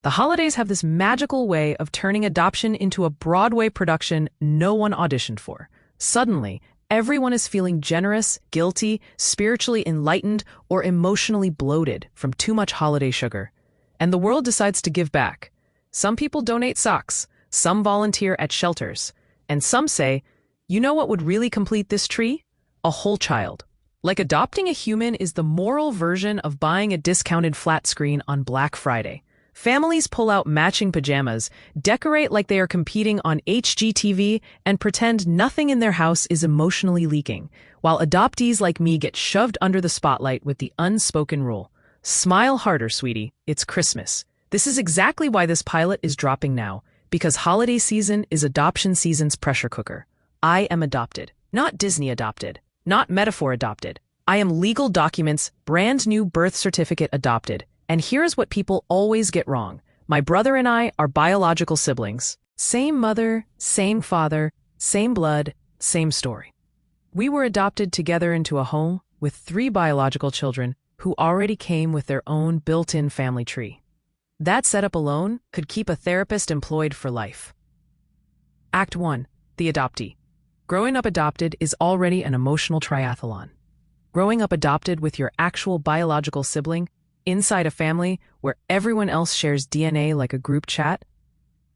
The holidays have this magical way of turning adoption into a Broadway production no one auditioned for. Suddenly, everyone is feeling generous, guilty, spiritually enlightened, or emotionally bloated from too much holiday sugar. And the world decides to give back. Some people donate socks, some volunteer at shelters, and some say, you know what would really complete this tree? A whole child. Like adopting a human is the moral version of buying a discounted flat screen on Black Friday. Families pull out matching pajamas, decorate like they are competing on HGTV, and pretend nothing in their house is emotionally leaking, while adoptees like me get shoved under the spotlight with the unspoken rule. Smile harder, sweetie. It's Christmas. This is exactly why this pilot is dropping now, because holiday season is adoption season's pressure cooker. I am adopted, not Disney adopted, not metaphor adopted. I am legal documents, brand new birth certificate adopted. And here's what people always get wrong. My brother and I are biological siblings. Same mother, same father, same blood, same story. We were adopted together into a home with 3 biological children who already came with their own built-in family tree. That setup alone could keep a therapist employed for life. Act 1. The Adoptee. Growing up adopted is already an emotional triathlon. Growing up adopted with your actual biological sibling inside a family where everyone else shares DNA like a group chat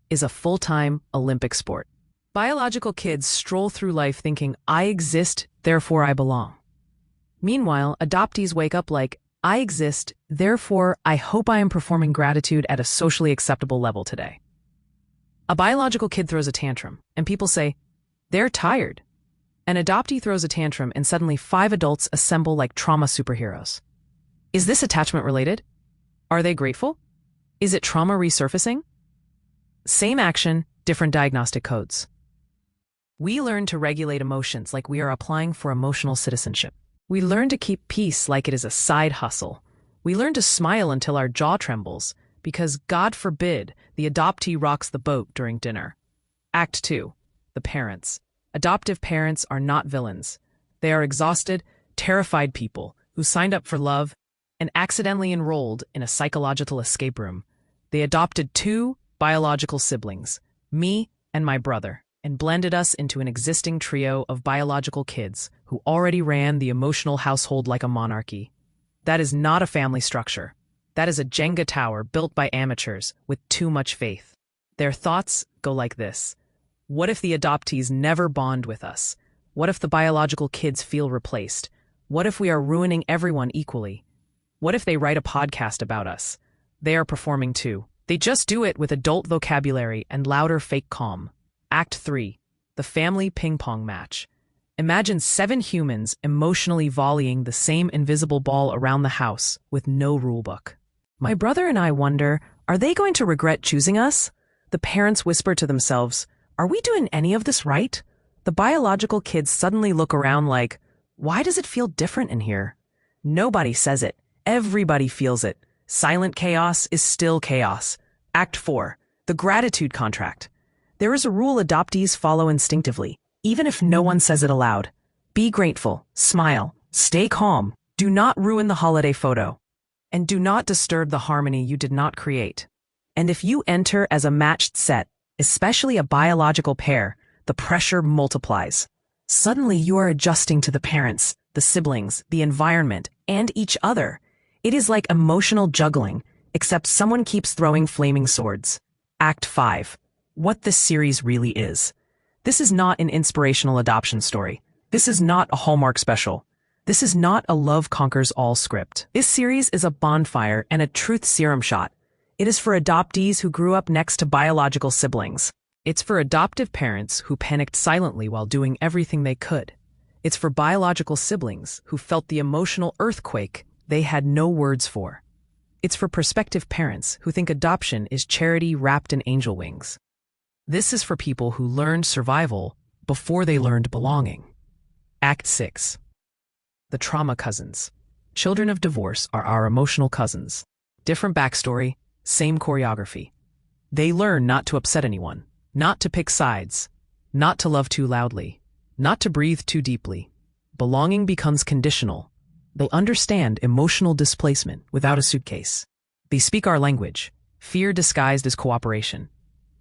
is a full-time Olympic sport. Biological kids stroll through life thinking, I exist, therefore I belong. Meanwhile, adoptees wake up like, I exist, therefore I hope I am performing gratitude at a socially acceptable level today. A biological kid throws a tantrum, and people say, they're tired. An adoptee throws a tantrum, and suddenly 5 adults assemble like trauma superheroes. Is this attachment related? Are they grateful? Is it trauma resurfacing? Same action, different diagnostic codes. We learn to regulate emotions like we are applying for emotional citizenship. We learn to keep peace like it is a side hustle. We learn to smile until our jaw trembles, because God forbid the adoptee rocks the boat during dinner. Act 2. The parents. Adoptive parents are not villains. They are exhausted, terrified people who signed up for love and accidentally enrolled in a psychological escape room. They adopted 2 biological siblings, me and my brother, and blended us into an existing trio of biological kids who already ran the emotional household like a monarchy. That is not a family structure. That is a Jenga tower built by amateurs with too much faith. Their thoughts go like this. What if the adoptees never bond with us? What if the biological kids feel replaced? What if we are ruining everyone equally? What if they write a podcast about us? They are performing too. They just do it with adult vocabulary and louder fake calm. Act 3. The family ping-pong match. Imagine 7 humans emotionally volleying the same invisible ball around the house with no rulebook. My brother and I wonder, are they going to regret choosing us? The parents whisper to themselves, are we doing any of this right? The biological kids suddenly look around like, why does it feel different in here? Nobody says it. Everybody feels it. Silent chaos is still chaos. Act 4. The gratitude contract. There is a rule adoptees follow instinctively, even if no one says it aloud. Be grateful, smile, stay calm, do not ruin the holiday photo, and do not disturb the harmony you did not create. And if you enter as a matched set, especially a biological pair, the pressure multiplies. Suddenly you are adjusting to the parents, the siblings, the environment, and each other. It is like emotional juggling, except someone keeps throwing flaming swords. Act 5. What this series really is. This is not an inspirational adoption story. This is not a Hallmark special. This is not a love conquers all script. This series is a bonfire and a truth serum shot. It is for adoptees who grew up next to biological siblings. It's for adoptive parents who panicked silently while doing everything they could. It's for biological siblings who felt the emotional earthquake they had no words for. It's for prospective parents who think adoption is charity wrapped in angel wings. This is for people who learned survival before they learned belonging. Act 6. The trauma cousins. Children of divorce are our emotional cousins. Different backstory, same choreography. They learn not to upset anyone, not to pick sides, not to love too loudly, not to breathe too deeply. Belonging becomes conditional. They understand emotional displacement without a suitcase. They speak our language, Fear disguised as cooperation.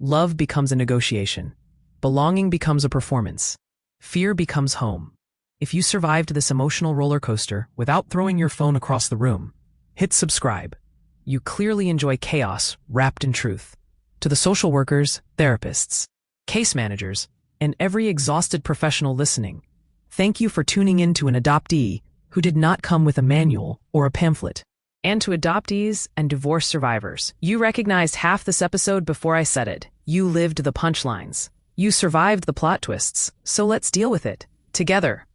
Love becomes a negotiation. Belonging becomes a performance. Fear becomes home. If you survived this emotional roller coaster without throwing your phone across the room, hit subscribe. You clearly enjoy chaos wrapped in truth. To the social workers, therapists, case managers, and every exhausted professional listening, thank you for tuning in to an adoptee who did not come with a manual or a pamphlet. And to adoptees and divorce survivors, you recognized half this episode before I said it. You lived the punchlines. You survived the plot twists, so let's deal with it together.